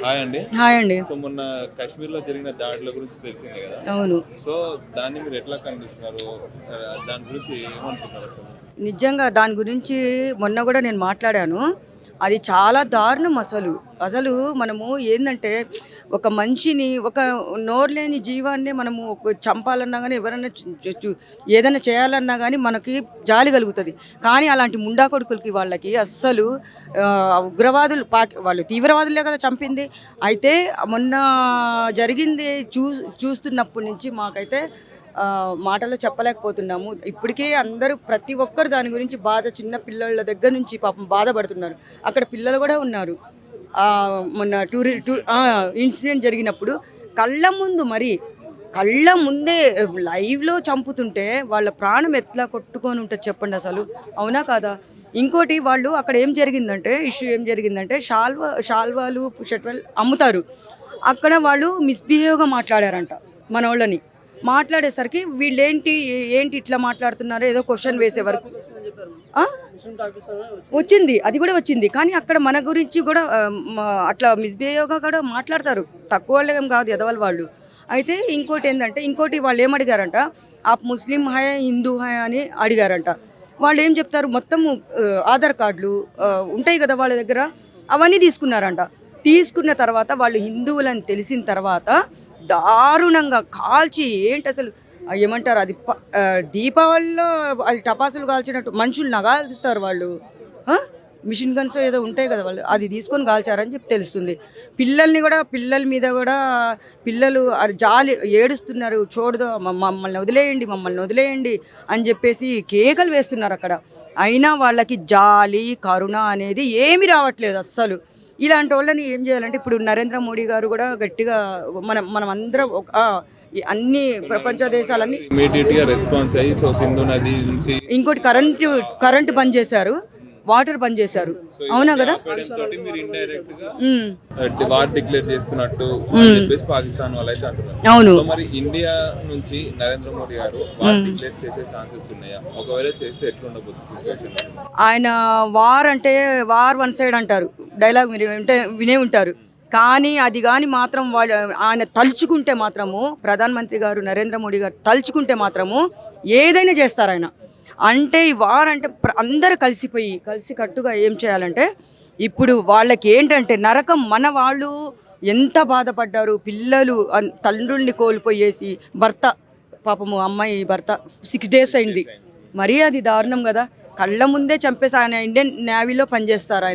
Hi అండి. Hi అండి. So మొన్న కాశ్మీర్‌లో జరిగిన దాడుల గురించి తెలిసిందే గదా! అవును. సో దాన్ని మీరు ఎట్లా ఖండిస్తున్నారు? దాని గురించి ఏమనుకుంటున్నారు అసలు? నిజంగా దాని గురించి మొన్న గూడా నేను మాట్లాడాను. అది చాలా దారుణం అసలు. అసలు మనము ఏందంటే ఒక మనిషిని ఒక నోరు లేని జీవాన్ని మనము చంపాలన్నా గానీ ఎవరన్నా చు చు చు ఏదైనా చేయాలన్నా గానీ మనకి జాలి కలుగుతది. కానీ అలాంటి ముండా కొడుకులకి వాళ్ళకి అస్సలు ఉగ్రవాదులు వాళ్ళు తీవ్రవాదులే కదా చంపింది. అయితే మొన్న జరిగింది చూస్తున్నప్పటి నుంచి మాకైతే మాటల్లో చెప్పలేకపోతున్నాము. ఇప్పటికే అందరూ ప్రతి ఒక్కరు దాని గురించి బాధ చిన్న పిల్లోళ్ళ దగ్గర నుంచి పాపం బాధపడుతున్నారు. అక్కడ పిల్లలు కూడా ఉన్నారు. మొన్న ఇన్సిడెంట్ జరిగినప్పుడు కళ్ళ ముందే లైవ్‌లో చంపుతుంటే వాళ్ళ ప్రాణం ఎట్లా కొట్టుకొని ఉంటది చెప్పండి అసలు. అవునా కాదా? ఇంకోటి వాళ్ళు అక్కడ ఇష్యూ ఏం జరిగిందంటే శాల్వాలు, షర్వాలు అమ్ముతారు. అక్కడ వాళ్ళు మిస్‌బిహేవ్‌గా మాట్లాడారంట మనోళ్ళని. మాట్లాడేసరికి ఏంటి ఇట్లా మాట్లాడుతున్నారు ఏదో క్వశ్చన్ వేసే వరకు వచ్చింది, అది కూడా వచ్చింది. కానీ అక్కడ మన గురించి కూడా అట్లా మిస్బిహేవ్గా కూడా మాట్లాడతారు. తక్కువ వాళ్ళేం కాదు ఎదవల వాళ్ళు. అయితే ఇంకోటి వాళ్ళు ఏమడిగారంట, ఆప్ ముస్లిం హై హిందూ హై అని అడిగారంట. వాళ్ళు ఏం చెప్తారు, మొత్తము ఆధార్ కార్డులు ఉంటాయి కదా వాళ్ళ దగ్గర, అవన్నీ తీసుకున్నారంట. తీసుకున్న తర్వాత వాళ్ళు హిందువులని తెలిసిన తర్వాత దారుణంగా కాల్చి అసలు ఏమంటారు అది దీపావళిలో అది టపాసులు కాల్చినట్టు మనుషులు కాల్చుస్తారు వాళ్ళు. మిషన్ గన్స్ ఏదో ఉంటాయి కదా వాళ్ళు, అది తీసుకొని కాల్చారని చెప్పి తెలుస్తుంది. పిల్లల మీద కూడా పిల్లలు జాలి ఏడుస్తున్నారు. మమ్మల్ని వదిలేయండి అని చెప్పేసి కేకలు వేస్తున్నారు అక్కడ. అయినా వాళ్ళకి జాలి కరుణ అనేది ఏమీ రావట్లేదు అస్సలు. ఇలాంటి వాళ్ళని ఏం చేయాలంటే ఇప్పుడు నరేంద్ర మోడీ గారు కూడా గట్టిగా మనం అందరం అన్ని ప్రపంచ దేశాలన్నీ ఇమ్మీడియట్‌గా రెస్పాన్స్ అయ్యి సో సింధు నది నుంచి ఇంకోటి కరెంటు బంద్ చేశారు, వాటర్ బంద్ చేశారు. అవునా కదా? మీరు ఇండైరెక్ట్‌గా వార్ డిక్లేర్ చేస్తున్నట్టు అని చెప్పేసి పాకిస్తాన్ వాళ్ళు అయితే అంటున్నారు. అవును. సో మరి ఇండియా నుంచి నరేంద్ర మోడీ గారు వార్ డిక్లేర్ చేసే ఛాన్సెస్ ఉన్నాయా? ఒకవేళ చేస్తే ఎట్లా ఉండబోతుంది సిచువేషన్? ఆయన వార్ వన్ సైడ్ అంటారు, డైలాగ్ మీరు వినే ఉంటారు. కానీ అది కానీ మాత్రం ఆయన తలుచుకుంటే మాత్రము, ప్రధానమంత్రి గారు నరేంద్ర మోడీ గారు తలుచుకుంటే మాత్రము ఏదైనా చేస్తారు ఆయన. అంటే ఈ వార్ అంటే అందరూ కలిసికట్టుగా ఏం చేయాలంటే, ఇప్పుడు వాళ్ళకి ఏంటంటే నరకం మన వాళ్ళు ఎంత బాధపడ్డారు. పిల్లలు తండ్రుల్ని కోల్పోయేసి పాపము అమ్మాయి భర్త 6 days అయింది. మరీ అది దారుణం కదా. కళ్ళ ముందే చంపేసి ఆయన ఇండియన్ నేవీలో పనిచేస్తారు.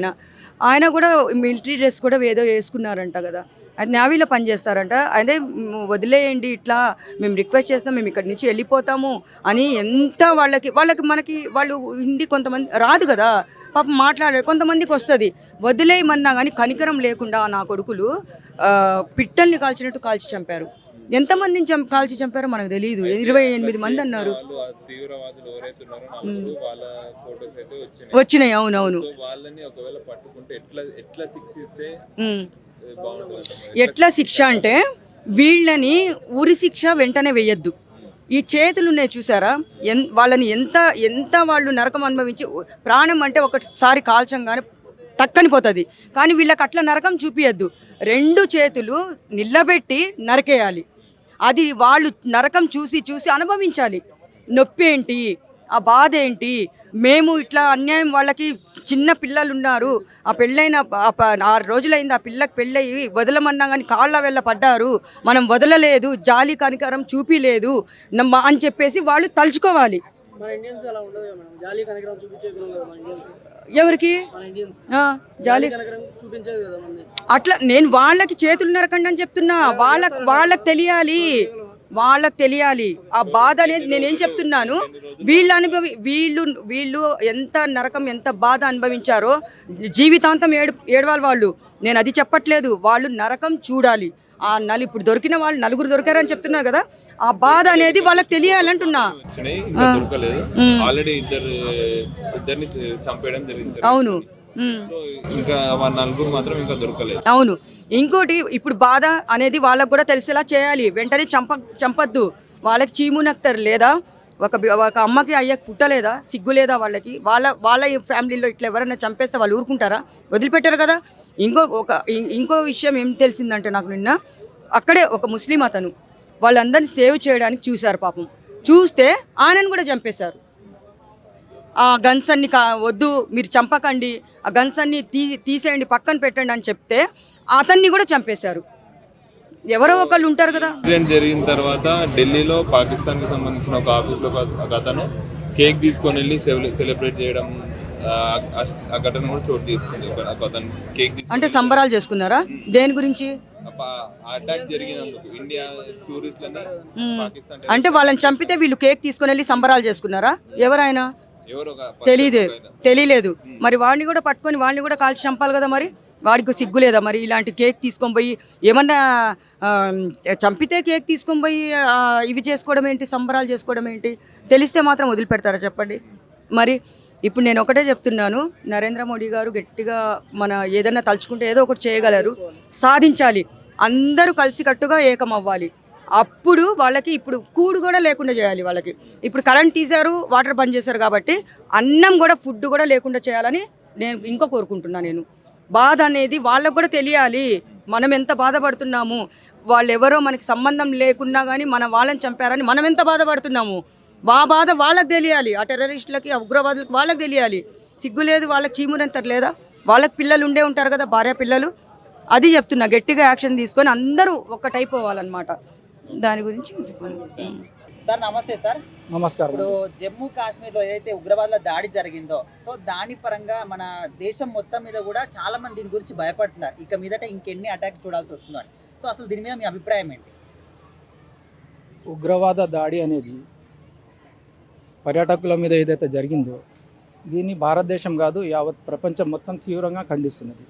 ఆయన కూడా మిలిటరీ డ్రెస్ కూడా ఏదో వేసుకున్నారంట కదా, అది నేవీలో పనిచేస్తారంట. అదే వదిలేయండి, ఇట్లా మేము రిక్వెస్ట్ చేస్తాం, మేము ఇక్కడి నుంచి వెళ్ళిపోతాము అని ఎంత వాళ్ళు హిందీ కొంతమంది రాదు కదా పాపం మాట్లాడారు, కొంతమందికి వస్తుంది. వదిలేయమన్నా కానీ కనికరం లేకుండా నా కొడుకులు పిట్టల్ని కాల్చినట్టు కాల్చి చంపారు. ఎంతమందిని కాల్చి చంపారో మనకు తెలియదు. 28 మంది అన్నారు. వచ్చినాయి. అవునవును. ఎట్లా శిక్ష అంటే వీళ్ళని ఉరి శిక్ష వెంటనే వేయద్దు. ఈ చేతులు ఉన్నాయి చూసారా, వాళ్ళని ఎంత వాళ్ళు నరకం అనుభవించి, ప్రాణం అంటే ఒకసారి కాల్చంగానే టక్కని పోతుంది. కానీ వీళ్ళకి అట్లా నరకం చూపియద్దు. 2 చేతులు నిలబెట్టి నరకేయాలి. అది వాళ్ళు నరకం చూసి అనుభవించాలి. నొప్పి ఏంటి, ఆ బాధ ఏంటి, మేము ఇట్లా అన్యాయం, వాళ్ళకి చిన్న పిల్లలు ఉన్నారు, ఆ పెళ్ళైన 6 రోజులైంది, ఆ పిల్లకి పెళ్ళయి వదలమన్నా కానీ కాళ్ళ వెళ్ళ పడ్డారు, మనం వదలలేదు, జాలి కనికరం చూపిలేదు అని చెప్పేసి వాళ్ళు తలుచుకోవాలి. ఎవరికి జాలి అట్లా నేను వాళ్ళకి చేతులు నరకండి అని చెప్తున్నా. వాళ్ళకి తెలియాలి ఆ బాధ అనేది. నేనేం చెప్తున్నాను, వీళ్ళు ఎంత నరకం ఎంత బాధ అనుభవించారో జీవితాంతం ఏడవాలి వాళ్ళు. నేను అది చెప్పట్లేదు, వాళ్ళు నరకం చూడాలి. ఇప్పుడు దొరికిన వాళ్ళు 9 దొరికారని చెప్తున్నారు కదా, ఆ బాధ అనేది వాళ్ళకి తెలియాలంటున్నా. అవును. అవును. ఇంకోటి ఇప్పుడు బాధ అనేది వాళ్ళకు కూడా తెలిసేలా చేయాలి. వెంటనే చంపద్దు. వాళ్ళకి చీము నక్తారు లేదా ఒక అమ్మకి అయ్యకి పుట్టలేదా? సిగ్గు లేదా వాళ్ళకి? వాళ్ళ ఫ్యామిలీలో ఇట్లా ఎవరైనా చంపేస్తే వాళ్ళు ఊరుకుంటారా? వదిలిపెట్టారు కదా. ఇంకో విషయం ఏం తెలిసిందంటే నాకు నిన్న అక్కడే ఒక ముస్లిం అతను వాళ్ళందరినీ సేవ్ చేయడానికి చూశారు పాపం. చూస్తే ఆయనను కూడా చంపేశారు. ఆ గన్స్ అన్ని వద్దు, మీరు చంపకండి, ఆ గన్స్ అన్ని తీసేయండి, పక్కన పెట్టండి అని చెప్తే అతన్ని కూడా చంపేశారు. ఎవరో ఒకళ్ళు ఉంటారు కదా. ఇన్సిడెంట్ జరిగిన తర్వాత ఢిల్లీలో పాకిస్తాన్కి సంబంధించిన ఒక ఆఫీస్లో ఒక అతను కేక్ తీసుకొని వెళ్ళి సెలబ్రేట్ చేయడం ఆ ఘటన కూడా చోటు తీసుకుంది. అతను కేక్ అంటే సంబరాలు చేసుకున్నారా? దేని గురించి? అటాక్ జరిగినందుకు ఇండియా టూరిస్ట్ అని పాకిస్తాన్ అంటే వాళ్ళని చంపితే వీళ్ళు కేక్ తీసుకొని వెళ్ళి సంబరాలు చేసుకున్నారా? ఎవరైనా తెలియలేదు. మరి వాడిని కూడా పట్టుకొని వాడిని కూడా కాల్చి చంపాలి కదా. మరి వాడికి సిగ్గు లేదా? మరి ఇలాంటి కేక్ తీసుకొని పోయి ఏమన్నా చంపితే కేక్ తీసుకొని పోయి ఇవి చేసుకోవడం ఏంటి, సంబరాలు చేసుకోవడం ఏంటి? తెలిస్తే మాత్రం వదిలిపెడతారా చెప్పండి? మరి ఇప్పుడు నేను ఒకటే చెప్తున్నాను, నరేంద్ర మోడీ గారు గట్టిగా మన ఏదన్నా తలుచుకుంటే ఏదో ఒకటి చేయగలరు, సాధించాలి. అందరూ కలిసికట్టుగా ఏకం అవ్వాలి. అప్పుడు వాళ్ళకి ఇప్పుడు కూడు కూడా లేకుండా చేయాలి. వాళ్ళకి ఇప్పుడు కరెంట్ తీశారు, వాటర్ బంద్ చేశారు కాబట్టి అన్నం కూడా ఫుడ్ కూడా లేకుండా చేయాలని నేను కోరుకుంటున్నాను. నేను బాధ అనేది వాళ్ళకు కూడా తెలియాలి. మనం ఎంత బాధపడుతున్నాము, వాళ్ళు ఎవరో మనకి సంబంధం లేకున్నా కానీ మన వాళ్ళని చంపారని మనం ఎంత బాధపడుతున్నాము, బాధ వాళ్ళకి తెలియాలి. ఆ టెర్రరిస్టులకి, ఆ ఉగ్రవాదులకు వాళ్ళకి తెలియాలి. సిగ్గు లేదు వాళ్ళకి, చీమురంత లేదా? వాళ్ళకి పిల్లలు ఉండే ఉంటారు కదా, భార్య పిల్లలు. అది చెప్తున్నా, గట్టిగా యాక్షన్ తీసుకొని అందరూ ఒక్కటైపోవాలన్నమాట. దాని గురించి సార్ నమస్తే సార్. నమస్కారం. ఇప్పుడు జమ్మూ కాశ్మీర్లో ఏదైతే ఉగ్రవాదుల దాడి జరిగిందో, సో దాని పరంగా మన దేశం మొత్తం మీద కూడా చాలా మంది దీని గురించి భయపడుతున్నారు. ఇక మీదట ఇంకెన్ని అటాక్ చూడాల్సి వస్తుందో అని. సో అసలు దీని మీద మీ అభిప్రాయం ఏంటి? ఉగ్రవాద దాడి అనేది పర్యాటకుల మీద ఏదైతే జరిగిందో దీన్ని భారతదేశం కాదు యావత్ ప్రపంచం మొత్తం తీవ్రంగా ఖండిస్తున్నది.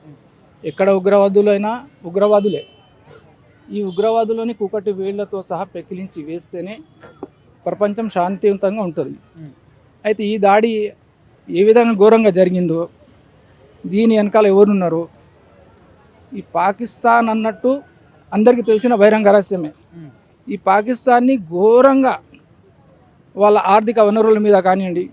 ఎక్కడ ఉగ్రవాదులైనా ఉగ్రవాదులే. ఈ ఉగ్రవాదులని కూకటి వేళ్లతో సహా పెకిలించి వేస్తేనే ప్రపంచం శాంతియుతంగా ఉంటుంది. అయితే ఈ దాడి ఏ విధంగా ఘోరంగా జరిగిందో, దీని వెనకాల ఎవరున్నారో, ఈ పాకిస్తాన్ అన్నట్టు అందరికీ తెలిసిన బహిరంగ రహస్యమే. ఈ పాకిస్తాన్ని ఘోరంగా వాళ్ళ ఆర్థిక వనరుల మీద కానివ్వండి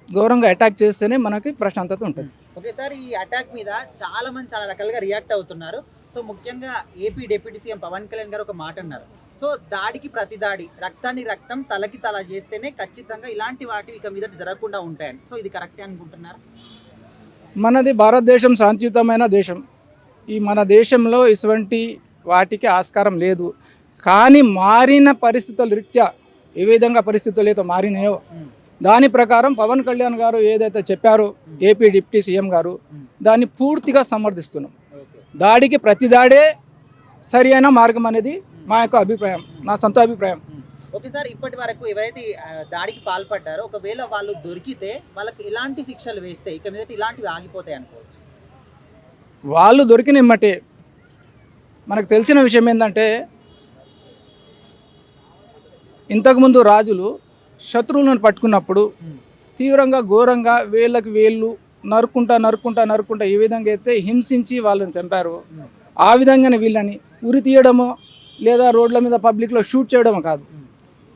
ఘోరంగా అటాక్ చేస్తేనే మనకి ప్రశాంతత ఉంటుంది. ఓకే సార్, ఈ అటాక్ మీద చాలా మంది చాలా రకాలుగా రియాక్ట్ అవుతున్నారు. సో ముఖ్యంగా AP deputy CM Pawan Kalyan garu ఒక మాట అన్నారు. సో దాడికి ప్రతి దాడి, రక్తాన్ని రక్తం, తలకి తల చేస్తేనే ఖచ్చితంగా ఇలాంటి వాటి ఇక మీద జరగకుండా ఉంటాయని. సో ఇది కరెక్టే అనుకుంటున్నారు? మనది భారతదేశం శాంతియుతమైన దేశం. ఈ మన దేశంలో ఇటువంటి వాటికి ఆస్కారం లేదు. కానీ మారిన పరిస్థితుల రీత్యా ఏ విధంగా పరిస్థితులు అయితే మారినాయో దాని ప్రకారం పవన్ కళ్యాణ్ గారు ఏదైతే చెప్పారో ఏపీ డిప్యూటీ సీఎం గారు, దాన్ని పూర్తిగా సమర్థిస్తున్నాం. దాడికి ప్రతి దాడే సరి అయిన మార్గం అనేది మా యొక్క అభిప్రాయం, నా సొంత అభిప్రాయం. ఓకే సార్, ఇప్పటి వరకు ఎవరైతే దాడికి పాల్పడ్డారో ఒకవేళ వాళ్ళు దొరికితే వాళ్ళకి ఎలాంటి శిక్షలు వేస్తే ఇక మీద ఇలాంటివి ఆగిపోతాయి అనుకోవచ్చు? వాళ్ళు దొరికిన ఇమ్మటే మనకు తెలిసిన విషయం ఏంటంటే, ఇంతకుముందు రాజులు శత్రువులను పట్టుకున్నప్పుడు తీవ్రంగా ఘోరంగా వేళ్ళకి వేళ్ళు నరుకుంటా ఏ విధంగా అయితే హింసించి వాళ్ళని చంపారో ఆ విధంగానే వీళ్ళని ఉరి తీయడమో లేదా రోడ్ల మీద పబ్లిక్లో షూట్ చేయడమో కాదు,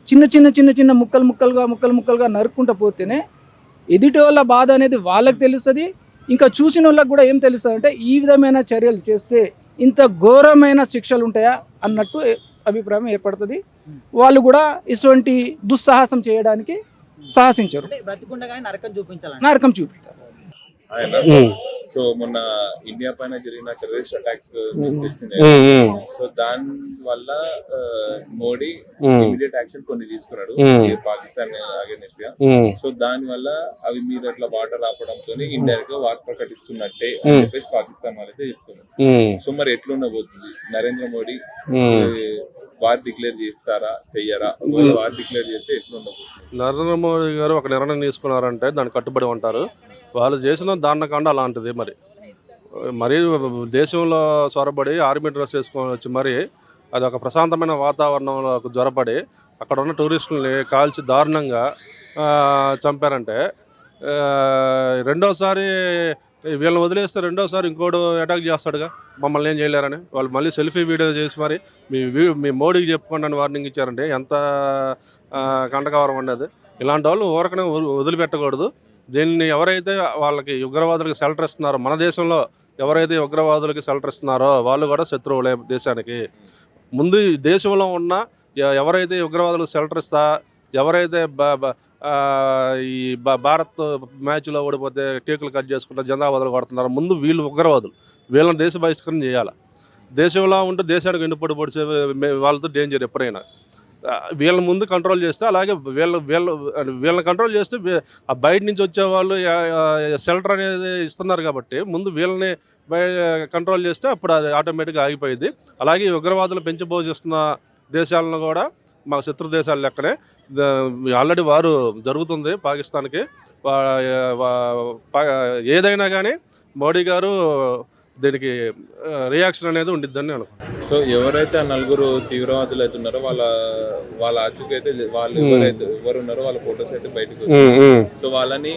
చిన్న ముక్కలుగా నరుక్కుంటూ పోతేనే ఎదుటి వాళ్ళ బాధ అనేది వాళ్ళకి తెలుస్తుంది. ఇంకా చూసిన వాళ్ళకి కూడా ఏం తెలుస్తుంది అంటే ఈ విధమైన చర్యలు చేస్తే ఇంత ఘోరమైన శిక్షలు ఉంటాయా అన్నట్టు అభిప్రాయం ఏర్పడుతుంది. వాళ్ళు కూడా ఇటువంటి దుస్సాహసం చేయడానికి సాహసించారు. నరకం చూపించారు. సో మొన్న ఇండియా పైన జరిగిన టెర్రరిస్ట్ అటాక్ తెలిసిందే. సో దాని వల్ల మోడీ ఇమీడియట్ యాక్షన్ కొన్ని తీసుకున్నాడు పాకిస్తాన్ అగైనెస్ట్ గా. సో దాని వల్ల అవి మీద అట్లా వాటర్ ఆపడంతో ఇండైరెక్ట్ గా వార్ ప్రకటిస్తున్నట్టే అని చెప్పేసి పాకిస్తాన్ వాళ్ళైతే చెప్తున్నారు. సో మరి ఎట్లుండబోతుంది? నరేంద్ర మోడీ వార్ డిక్లేర్ చేస్తారా, చెయ్యరా? వార్ డిక్లేర్ చేస్తే ఎట్లుండబోతుంది? నరేంద్ర మోడీ గారు ఒక నిర్ణయం తీసుకున్నారంటే దానికి కట్టుబడి ఉంటారు. వాళ్ళు చేసిన దారుణకాండ అలాంటిది. మరి దేశంలో చొరబడి ఆర్మీ డ్రెస్ వేసుకొని వచ్చి మరి అది ఒక ప్రశాంతమైన వాతావరణంలో జ్వరపడి అక్కడ ఉన్న టూరిస్టులని కాల్చి దారుణంగా చంపారంటే, రెండోసారి వీళ్ళని వదిలేస్తే రెండోసారి ఇంకోటి అటాక్ చేస్తాడుగా, మమ్మల్ని ఏం చేయలేరని. వాళ్ళు మళ్ళీ సెల్ఫీ వీడియో చేసి మరి మీ మోడీకి చెప్పుకోండి అని వార్నింగ్ ఇచ్చారంటే ఎంత కంటకవరం ఉండదు. ఇలాంటి వాళ్ళు ఊరకనే వదిలిపెట్టకూడదు. దీన్ని ఎవరైతే వాళ్ళకి ఉగ్రవాదులకు షెల్టర్ ఇస్తున్నారో, మన దేశంలో ఎవరైతే ఉగ్రవాదులకి షెల్టర్ ఇస్తున్నారో వాళ్ళు కూడా శత్రువులే దేశానికి. ముందు ఈ దేశంలో ఉన్న ఎవరైతే ఉగ్రవాదులకు షెల్టర్ ఇస్తా, ఎవరైతే ఈ భారత్ మ్యాచ్లో ఓడిపోతే కేకులు కట్ చేసుకుంటా జెండా వదలు కొడుతున్నారు, ముందు వీళ్ళు ఉగ్రవాదులు. వీళ్ళని దేశ బహిష్కరణ చేయాలి. దేశంలో ఉంటే దేశానికి వెన్నుపోటు పొడిచే వాళ్ళతో డేంజర్ ఎప్పుడైనా. వీళ్ళని ముందు కంట్రోల్ చేస్తే, అలాగే వీళ్ళని కంట్రోల్ చేస్తే ఆ బయట నుంచి వచ్చే వాళ్ళు షెల్టర్ అనేది ఇస్తున్నారు కాబట్టి ముందు వీళ్ళని కంట్రోల్ చేస్తే అప్పుడు అది ఆటోమేటిక్గా ఆగిపోయింది. అలాగే ఉగ్రవాదులు పెంచి పోషిస్తున్న దేశాలను కూడా మా శత్రు దేశాల లెక్కనే ఆల్రెడీ వారు జరుగుతుంది పాకిస్తాన్కి. ఏదైనా కానీ మోడీ గారు దీనికి రియాక్షన్ అనేది ఉండిద్దని అనుకుంటున్నాను. సో ఎవరైతే ఆ నలుగురు తీవ్రవాదులు అయితే ఉన్నారో వాళ్ళ ఆచూకీ అయితే వాళ్ళు ఎవరు ఉన్నారో వాళ్ళ ఫొటోస్ అయితే బయటకు వచ్చాయి. సో వాళ్ళని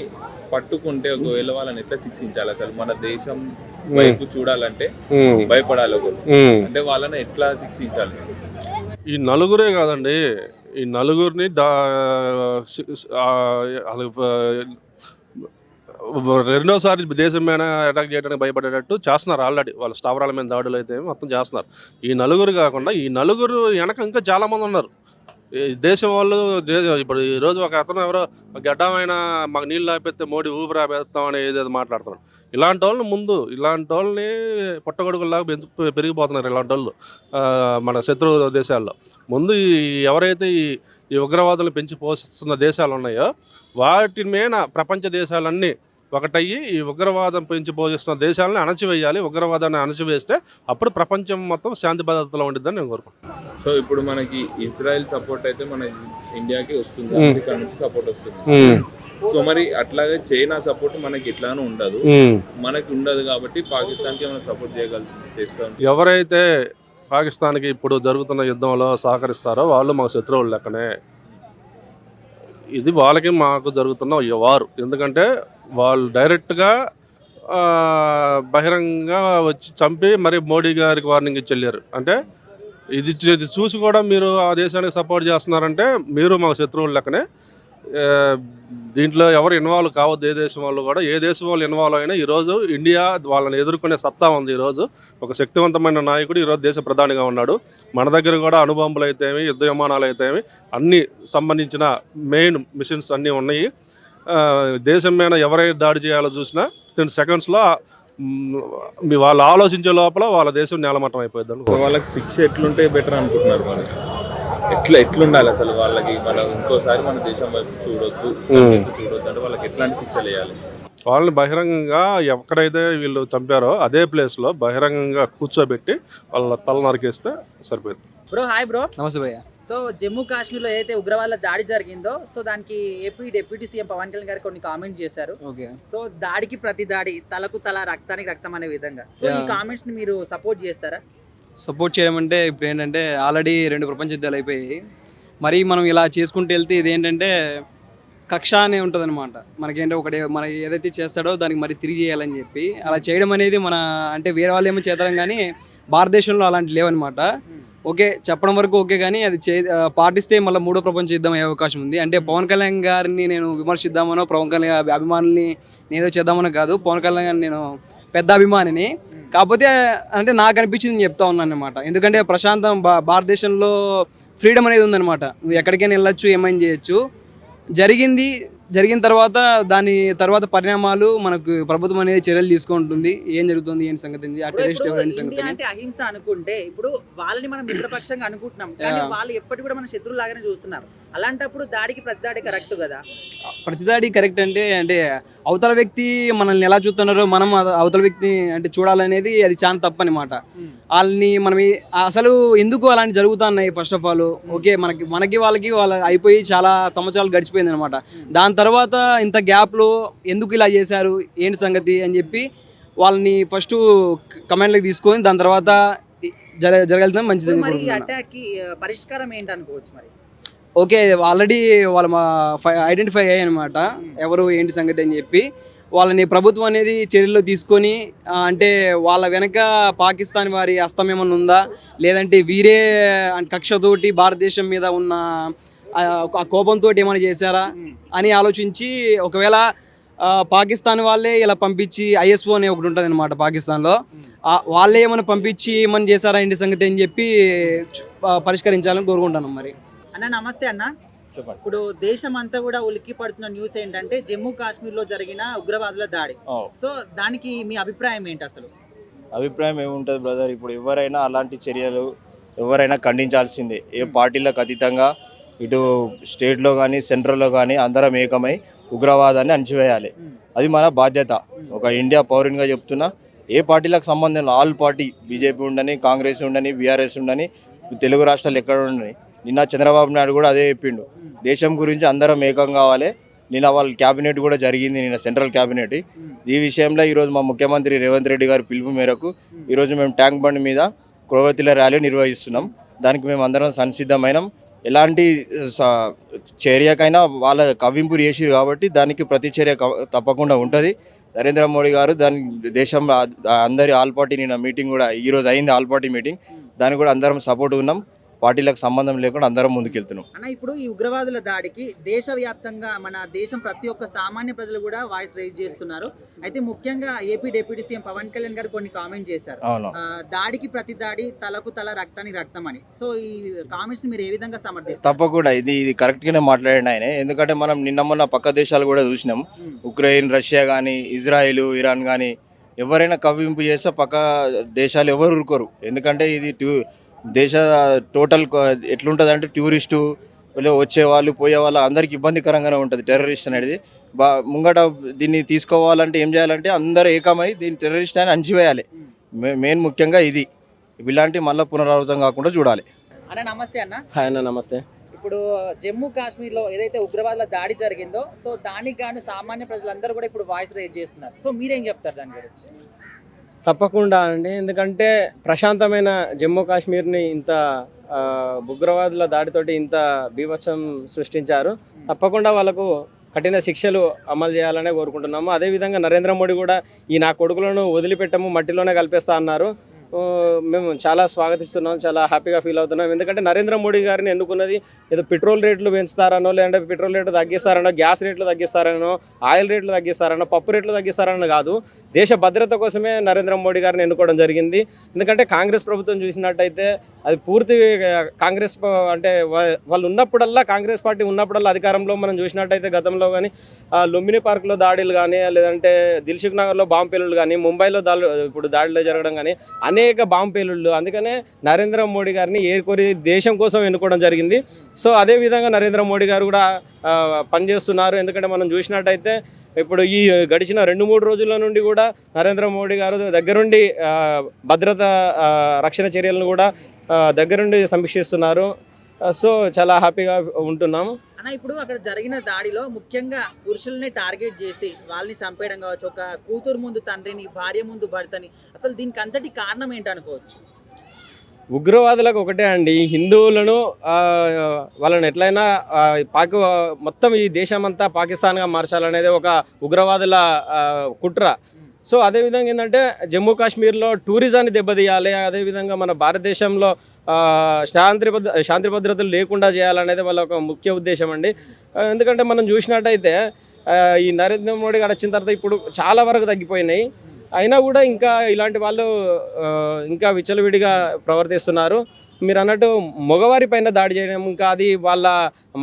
పట్టుకుంటే ఒకవేళ వాళ్ళని ఎట్లా శిక్షించాలి? అసలు మన దేశం వైపు చూడాలంటే భయపడాలి ఒకరు, అంటే వాళ్ళని ఎట్లా శిక్షించాలి? ఈ నలుగురే కాదండి, ఈ నలుగురిని రెండోసారి దేశం మీద అటాక్ చేయడానికి భయపడేటట్టు చేస్తున్నారు ఆల్రెడీ. వాళ్ళ స్థావరాల మీద దాడులు అయితే మొత్తం చేస్తున్నారు. ఈ నలుగురు కాకుండా ఈ నలుగురు వెనక ఇంకా చాలామంది ఉన్నారు. ఈ దేశం వాళ్ళు ఇప్పుడు ఈరోజు ఒక అతను ఎవరో గడ్డమైన మాకు నీళ్ళు ఆపేస్తే మోడీ ఊపిరి ఆపేస్తామని ఏదేదో మాట్లాడుతున్నాడు. ఇలాంటి వాళ్ళని పుట్టగొడుగుల్లాగా పెరిగిపోతున్నారు ఇలాంటి వాళ్ళు మన శత్రు దేశాల్లో. ముందు ఎవరైతే ఈ ఉగ్రవాదులను పెంచి పోషిస్తున్న దేశాలు ఉన్నాయో వాటి మీద ప్రపంచ దేశాలన్నీ ఒకటయ్యి ఈ ఉగ్రవాదం పెంచి పోషిస్తున్న దేశాలను అణచివేయాలి. ఉగ్రవాదాన్ని అణచివేస్తే అప్పుడు ప్రపంచం మొత్తం శాంతి భద్రతలో ఉండిద్దని నేను కోరుకుంటున్నాను. సో ఇప్పుడు మనకి ఇజ్రాయెల్ సపోర్ట్ అయితే మన ఇండియాకి వస్తుంది, అమెరికా నుంచి సపోర్ట్ వస్తుంది. సో మరి అట్లాగే చైనా సపోర్ట్ మనకి ఎట్లానూ ఉండదు, మనకి ఉండదు కాబట్టి పాకిస్తాన్కి మనం సపోర్ట్ చేస్తాం. ఎవరైతే పాకిస్తాన్కి ఇప్పుడు జరుగుతున్న యుద్ధంలో సహకరిస్తారో వాళ్ళు మా శత్రువులు లెక్కనే. ఇది వాళ్ళకి మాకు జరుగుతున్న వారు. ఎందుకంటే వాళ్ళు డైరెక్ట్గా బహిరంగంగా వచ్చి చంపి మరి మోడీ గారికి వార్నింగ్ ఇచ్చి వెళ్ళారు. అంటే ఇది చూసి కూడా మీరు ఆ దేశానికి సపోర్ట్ చేస్తున్నారంటే మీరు మా శత్రువులు లెక్కనే. దీంట్లో ఎవరు ఇన్వాల్వ్ కావద్దు. ఏ దేశం వాళ్ళు కూడా, ఏ దేశం వాళ్ళు ఇన్వాల్వ్ అయినా ఈరోజు ఇండియా వాళ్ళని ఎదుర్కొనే సత్తా ఉంది. ఈరోజు ఒక శక్తివంతమైన నాయకుడు ఈరోజు దేశ ప్రధానిగా ఉన్నాడు. మన దగ్గర కూడా అణుబాంబులు అయితేమి, యుద్ధ విమానాలు అయితేమి అన్నీ సంబంధించిన మెయిన్ మిషన్స్ అన్నీ ఉన్నాయి. దేశం మీద ఎవరైనా దాడి చేయాలో చూసినా 10 సెకండ్స్లో వాళ్ళు ఆలోచించే లోపల వాళ్ళ దేశం నేలమట్టం అయిపోయింది. వాళ్ళకి శిక్ష ఎట్లుంటే బెటర్ అనుకుంటున్నారు? మనకి ఎట్లుండాలి అసలు వాళ్ళకి? మనం ఇంకోసారి మన దేశం వైపు చూడొద్దు అంటే వాళ్ళకి ఎట్లాంటి శిక్షలు వేయాలి? వాళ్ళని బహిరంగంగా ఎక్కడైతే వీళ్ళు చంపారో అదే ప్లేస్లో బహిరంగంగా కూర్చోబెట్టి వాళ్ళ తల నరికేస్తే సరిపోయింది. Bro hi bro. నమస్తే భయ్య. సో జమ్మూ కాశ్మీర్లో ఏదైతే ఉగ్రవాదుల దాడి జరిగిందో, సో దానికి AP deputy CM Pawan Kalyan garu కొన్ని కామెంట్స్ చేశారు. సో దాడికి ప్రతి దాడి, తలకు తల, రక్తానికి రక్తం అనే విధంగా. సో ఈ కామెంట్స్ ని మీరు సపోర్ట్ చేస్తారా? సపోర్ట్ చేయడం అంటే ఇప్పుడు ఏంటంటే ఆల్రెడీ 2 ప్రపంచ యుద్ధాలు అయిపోయాయి. మరి మనం ఇలా చేసుకుంటూ వెళ్తే ఇది ఏంటంటే కక్ష అనే ఉంటుంది అనమాట. మనకేంటో మన ఏదైతే చేస్తాడో దానికి మరి తిరిగి చేయాలని చెప్పి అలా చేయడం అనేది మన అంటే వేరే వాళ్ళు ఏమో చేద్దాం కానీ భారతదేశంలో అలాంటి లేవన్నమాట. ఓకే చెప్పడం వరకు ఓకే, కానీ అది పాటిస్తే మళ్ళీ 3వ ప్రపంచ యుద్ధం అయ్యే అవకాశం ఉంది. అంటే పవన్ కళ్యాణ్ గారిని నేను విమర్శిద్దామనో, పవన్ కళ్యాణ్ అభిమానుల్ని నేనేదో చేద్దామనో కాదు. పవన్ కళ్యాణ్ గారిని నేను పెద్ద అభిమానిని. కాకపోతే అంటే నాకు అనిపించింది చెప్తా ఉన్నాను అనమాట. ఎందుకంటే ప్రశాంతం భారతదేశంలో ఫ్రీడమ్ అనేది ఉందన్నమాట. నువ్వు ఎక్కడికైనా వెళ్ళొచ్చు, ఏమైనా చేయొచ్చు. జరిగిన తర్వాత దాని తర్వాత పరిణామాలు మనకు ప్రభుత్వం అనేది చర్యలు తీసుకుంటుంది. ఏం జరుగుతుంది, ఏం సంగతి, ఆ టెర్రరిస్ట్ ఎవరైనా సంగతి అంటే అహింస అనుకుంటే ఇప్పుడు వాళ్ళని మనం మిత్రపక్షంగా అనుకుంటున్నాం, కానీ వాళ్ళు ఎప్పటికీ కూడా మన శత్రువు లాగానే చూస్తున్నారు. అలాంటప్పుడు దాడికి ప్రతిదాడి కరెక్ట్ కదా? ప్రతిదాడి కరెక్ట్ అంటే అవతల వ్యక్తి మనల్ని ఎలా చూస్తున్నారో మనం అవతల వ్యక్తిని అంటే చూడాలనేది అది చాలా తప్పు అనమాట. వాళ్ళని మనం అసలు ఎందుకు అలాంటి జరుగుతున్నాయి? ఫస్ట్ ఆఫ్ ఆల్ ఓకే, మనకి వాళ్ళకి అయిపోయి చాలా సంవత్సరాలు గడిచిపోయింది అనమాట. దాని తర్వాత ఇంత గ్యాప్లో ఎందుకు ఇలా చేశారు, ఏంటి సంగతి అని చెప్పి వాళ్ళని ఫస్ట్ కమెంట్లోకి తీసుకొని దాని తర్వాత జరగాల్సిన మంచిది. మరి అటాక్ పరిష్కారం ఏంటి అనుకోవచ్చు? మరి ఓకే, ఆల్రెడీ వాళ్ళు ఐడెంటిఫై అయ్యాయి అనమాట ఎవరు ఏంటి సంగతి అని చెప్పి. వాళ్ళని ప్రభుత్వం అనేది చర్యలు తీసుకొని అంటే వాళ్ళ వెనక పాకిస్తాన్ వారి హస్తం ఏమన్నా ఉందా, లేదంటే వీరే కక్షతోటి భారతదేశం మీద ఉన్న ఆ కోపంతో ఏమైనా చేశారా అని ఆలోచించి, ఒకవేళ పాకిస్తాన్ వాళ్ళే ఇలా పంపించి ISO అనే ఒకటి ఉంటుంది అనమాట పాకిస్తాన్లో, వాళ్ళే ఏమైనా పంపించి ఏమైనా చేశారా ఇంటి సంగతి అని చెప్పి పరిష్కరించాలని కోరుకుంటాను. మరి అన్న నమస్తే అన్న. చెప్పండి. ఇప్పుడు దేశం అంతా కూడా ఉలిక్కి పడుతున్న న్యూస్ ఏంటంటే జమ్మూ కాశ్మీర్ లో జరిగిన ఉగ్రవాదుల దాడి. సో దానికి మీ అభిప్రాయం ఏంటి అసలు? అభిప్రాయం ఏముంటుంది బ్రదర్, ఇప్పుడు ఎవరైనా అలాంటి చర్యలు ఎవరైనా ఖండించాల్సిందే. ఏ పార్టీలకు అతీతంగా ఇటు స్టేట్లో కానీ సెంట్రల్లో కానీ అందరం ఏకమై ఉగ్రవాదాన్ని అణచివేయాలి. అది మన బాధ్యత. ఒక ఇండియా పౌరునిగా చెప్తున్నా, ఏ పార్టీలకు సంబంధం లేదు. ఆల్ పార్టీ, బీజేపీ ఉండని, కాంగ్రెస్ ఉండని, బీఆర్ఎస్ ఉండని, తెలుగు రాష్ట్రాలు ఎక్కడ ఉండని. నిన్న చంద్రబాబు నాయుడు కూడా అదే చెప్పిండు, దేశం గురించి అందరం ఏకం కావాలి. నిన్న వాళ్ళ క్యాబినెట్ కూడా జరిగింది, నిన్న సెంట్రల్ క్యాబినెట్. ఈ విషయంలో ఈరోజు మా ముఖ్యమంత్రి రేవంత్ రెడ్డి గారి పిలుపు మేరకు ఈరోజు మేము ట్యాంక్ బండ్ మీద క్రొవ్వొత్తుల ర్యాలీ నిర్వహిస్తున్నాం. దానికి మేము అందరం సంసిద్ధమైనాం. ఎలాంటి చర్యకైనా వాళ్ళ కవ్వింపు చేసిరు కాబట్టి దానికి ప్రతిచర్య తప్పకుండా ఉంటుంది. నరేంద్ర మోడీ గారు దాని దేశంలో అందరి ఆల్ పార్టీ నిన్న మీటింగ్ కూడా ఈరోజు అయింది, ఆల్ పార్టీ మీటింగ్. దానికి కూడా అందరం సపోర్ట్ ఉన్నాం. పార్టీలకు సంబంధం లేకుండా అందరం ముందుకెళ్తున్నాం. అన్న ఇప్పుడు ఈ ఉగ్రవాదుల దాడికి దేశవ్యాప్తంగా మన దేశం ప్రతి ఒక్క సామాన్య ప్రజలు కూడా వాయిస్ రైజ్ చేస్తున్నారు. అయితే ముఖ్యంగా AP deputy CM Pawan Kalyan garu కొన్ని కామెంట్ చేశారు. అవును. దాడికి ప్రతి దాడి, తలకు తల, రక్తానికి రక్తం అని. సో ఈ కామెంట్స్ మీరు ఏ విధంగా సమర్థిస్తారు? తప్పకుండా ఇది కరెక్ట్గానే మాట్లాడిన ఆయన. ఎందుకంటే మనం నిన్న మొన్న పక్క దేశాలు కూడా చూసినాం. ఉక్రెయిన్, రష్యా కానీ, ఇజ్రాయిల్, ఇరాన్ కానీ ఎవరైనా కవ్వింపు చేస్తే పక్క దేశాలు ఎవరు ఊరుకోరు. ఎందుకంటే ఇది దేశ టోటల్ ఎట్లుంటుంది అంటే టూరిస్టు వచ్చేవాళ్ళు పోయేవాళ్ళు అందరికి ఇబ్బందికరంగానే ఉంటుంది టెర్రరిస్ట్ అనేది. ముంగట దీన్ని తీసుకోవాలంటే ఏం చేయాలంటే అందరూ ఏకమై దీన్ని టెర్రరిస్ట్ అని అణచివేయాలి. మెయిన్ ముఖ్యంగా ఇది. ఇలాంటి మళ్ళీ పునరావృతం కాకుండా చూడాలి. అన్న నమస్తే అన్న. హాయ్ అన్న నమస్తే. ఇప్పుడు జమ్మూ కాశ్మీర్లో ఏదైతే ఉగ్రవాదుల దాడి జరిగిందో, సో దానికి గాను సామాన్య ప్రజలందరూ కూడా ఇప్పుడు వాయిస్ రైజ్ చేస్తున్నారు. సో మీరేం చెప్తారు దాని గురించి? తప్పకుండా అండి, ఎందుకంటే ప్రశాంతమైన జమ్మూ కాశ్మీర్ని ఇంత ఉగ్రవాదుల దాడితోటి ఇంత బీభత్సం సృష్టించారు. తప్పకుండా వాళ్ళకు కఠిన శిక్షలు అమలు చేయాలనే కోరుకుంటున్నాము. అదేవిధంగా నరేంద్ర మోడీ కూడా ఈ నా కొడుకులను వదిలిపెట్టము, మట్టిలోనే కలిపేస్తా అన్నారు. మేము చాలా స్వాగతిస్తున్నాం, చాలా హ్యాపీగా ఫీల్ అవుతున్నాం. ఎందుకంటే నరేంద్ర మోడీ గారిని ఎన్నుకున్నది ఏదో పెట్రోల్ రేట్లు పెంచుతారనో, లేదంటే పెట్రోల్ రేట్లు తగ్గిస్తారనో, గ్యాస్ రేట్లు తగ్గిస్తారనో, ఆయిల్ రేట్లు తగ్గిస్తారనో, పప్పు రేట్లు తగ్గిస్తారనో కాదు. దేశ భద్రత కోసమే నరేంద్ర మోడీ గారిని ఎన్నుకోవడం జరిగింది. ఎందుకంటే కాంగ్రెస్ ప్రభుత్వం చూసినట్టయితే అది పూర్తి కాంగ్రెస్ అంటే వాళ్ళు ఉన్నప్పుడల్లా, కాంగ్రెస్ పార్టీ ఉన్నప్పుడల్లా అధికారంలో మనం చూసినట్టయితే గతంలో కానీ లుంబిని పార్క్లో దాడులు కానీ, లేదంటే దిల్సుఖ్ నగర్లో బాంబు పేలుళ్ళు కానీ, ముంబైలో ఇప్పుడు దాడులు జరగడం కానీ అనేక బాంబు పేలుళ్ళు. అందుకనే నరేంద్ర మోడీ గారిని ఏరుకోరి దేశం కోసం ఎన్నుకోవడం జరిగింది. సో అదేవిధంగా నరేంద్ర మోడీ గారు కూడా పనిచేస్తున్నారు. ఎందుకంటే మనం చూసినట్టయితే ఇప్పుడు ఈ గడిచిన 2-3 రోజుల నుండి కూడా నరేంద్ర మోడీ గారు దగ్గరుండి భద్రత రక్షణ చర్యలను కూడా దగ్గరుండి సమీక్షిస్తున్నారు. సో చాలా హ్యాపీగా ఉంటున్నాము. అన్న ఇప్పుడు అక్కడ జరిగిన దాడిలో ముఖ్యంగా పురుషుల్ని టార్గెట్ చేసి వాళ్ళని చంపేయడం కావచ్చు, ఒక కూతురు ముందు తండ్రిని, భార్య ముందు భర్తని, అసలు దీనికి అంతటి కారణం ఏంటనుకోవచ్చు? ఉగ్రవాదులకు ఒకటే అండి, హిందువులను వాళ్ళని ఎట్లయినా మొత్తం ఈ దేశమంతా పాకిస్తాన్గా మార్చాలనేది ఒక ఉగ్రవాదుల కుట్ర. సో అదేవిధంగా ఏంటంటే జమ్మూ కాశ్మీర్లో టూరిజాన్ని దెబ్బతీయాలి, అదేవిధంగా మన భారతదేశంలో శాంతి భద్రతలు లేకుండా చేయాలనేది వాళ్ళ ఒక ముఖ్య ఉద్దేశం అండి. ఎందుకంటే మనం చూసినట్టయితే ఈ నరేంద్ర మోడీ గారు వచ్చిన తర్వాత ఇప్పుడు చాలా వరకు తగ్గిపోయినాయి. అయినా కూడా ఇంకా ఇలాంటి వాళ్ళు ఇంకా విచ్చలవిడిగా ప్రవర్తిస్తున్నారు. మీరు అన్నట్టు మగవారి పైన దాడి చేయడం, ఇంకా అది వాళ్ళ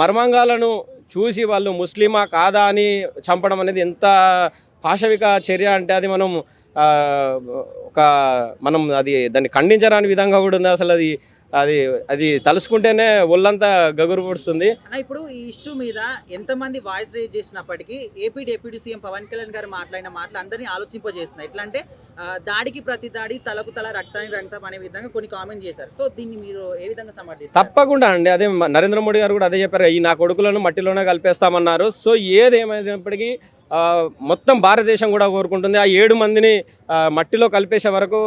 మర్మాంగాలను చూసి వాళ్ళు ముస్లిమా కాదా అని చంపడం అనేది ఎంత పాశవిక చర్య అంటే అది దాన్ని ఖండించరాని విధంగా కూడా ఉంది. అసలు అది తలుసుకుంటేనే ఒళ్ళంతా గగురు పొడుస్తుంది. ఇప్పుడు ఈ ఇష్యూ మీద ఎంతమంది వాయిస్ రేజ్ చేసినప్పటికీ AP deputy CM Pawan Kalyan garu మాట్లాడిన మాటలు అందరినీ ఆలోచింపజేస్తున్నాయి. ఎట్లా అంటే దాడికి ప్రతి దాడి, తలకు తల, రక్తానికి రక్తం అనే విధంగా కొన్ని కామెంట్ చేశారు. సో దీన్ని మీరు ఏ విధంగా సమర్థిస్తారు? తప్పకుండా అండి, అదే నరేంద్ర మోడీ గారు కూడా అదే చెప్పారు, ఈ నా కొడుకులను మట్టిలోనే కలిపేస్తామన్నారు. సో ఏదేమైనప్పటికీ మొత్తం భారతదేశం కూడా కోరుకుంటుంది ఆ 7 మందిని మట్టిలో కలిపేసే వరకు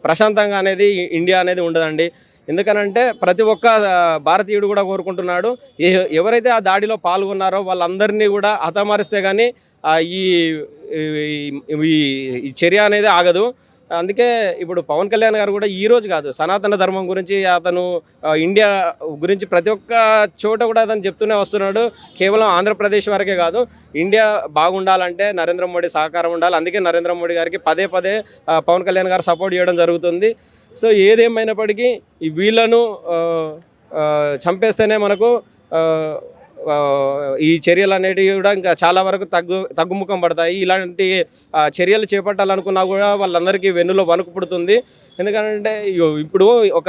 ప్రశాంతంగా అనేది ఇండియా అనేది ఉండదండి. ఎందుకనంటే ప్రతి ఒక్క భారతీయుడు కూడా కోరుకుంటున్నాడు ఎవరైతే ఆ దాడిలో పాల్గొన్నారో వాళ్ళందరినీ కూడా హతమారిస్తే కానీ ఈ ఈ చర్య అనేది ఆగదు. అందుకే ఇప్పుడు పవన్ కళ్యాణ్ గారు కూడా ఈ రోజు కాదు, సనాతన ధర్మం గురించి అతను ఇండియా గురించి ప్రతి ఒక్క చోట కూడా అతను చెప్తూనే వస్తున్నాడు. కేవలం ఆంధ్రప్రదేశ్ వరకే కాదు, ఇండియా బాగుండాలంటే నరేంద్ర మోడీ సహకారం ఉండాలి. అందుకే నరేంద్ర మోడీ గారికి పదే పదే పవన్ కళ్యాణ్ గారు సపోర్ట్ చేయడం జరుగుతుంది. సో ఏదేమైనప్పటికీ ఈ వీళ్ళను చంపేస్తేనే మనకు ఈ చర్యలు అనేటివి కూడా ఇంకా చాలా వరకు తగ్గుముఖం పడతాయి. ఇలాంటి చర్యలు చేపట్టాలనుకున్నా కూడా వాళ్ళందరికీ వెన్నులో వణుకు పుడుతుంది. ఎందుకంటే ఇప్పుడు ఒక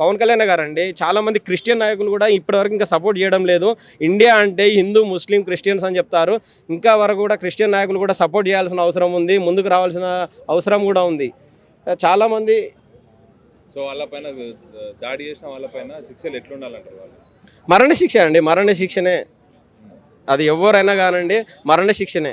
పవన్ కళ్యాణ్ గారండి, చాలామంది క్రిస్టియన్ నాయకులు కూడా ఇప్పటివరకు ఇంకా సపోర్ట్ చేయడం లేదు. ఇండియా అంటే హిందూ, ముస్లిం, క్రిస్టియన్స్ అని చెప్తారు. ఇంకా వరకు కూడా క్రిస్టియన్ నాయకులు కూడా సపోర్ట్ చేయాల్సిన అవసరం ఉంది, ముందుకు రావాల్సిన అవసరం కూడా ఉంది. చాలామంది సో వాళ్ళపైన దాడి చేసిన వాళ్ళపైన శిక్షలు ఎట్లుండాలంటారు వాళ్ళు? మరణశిక్ష అండి, మరణశిక్షనే. అది ఎవరైనా కానండి, మరణశిక్షనే.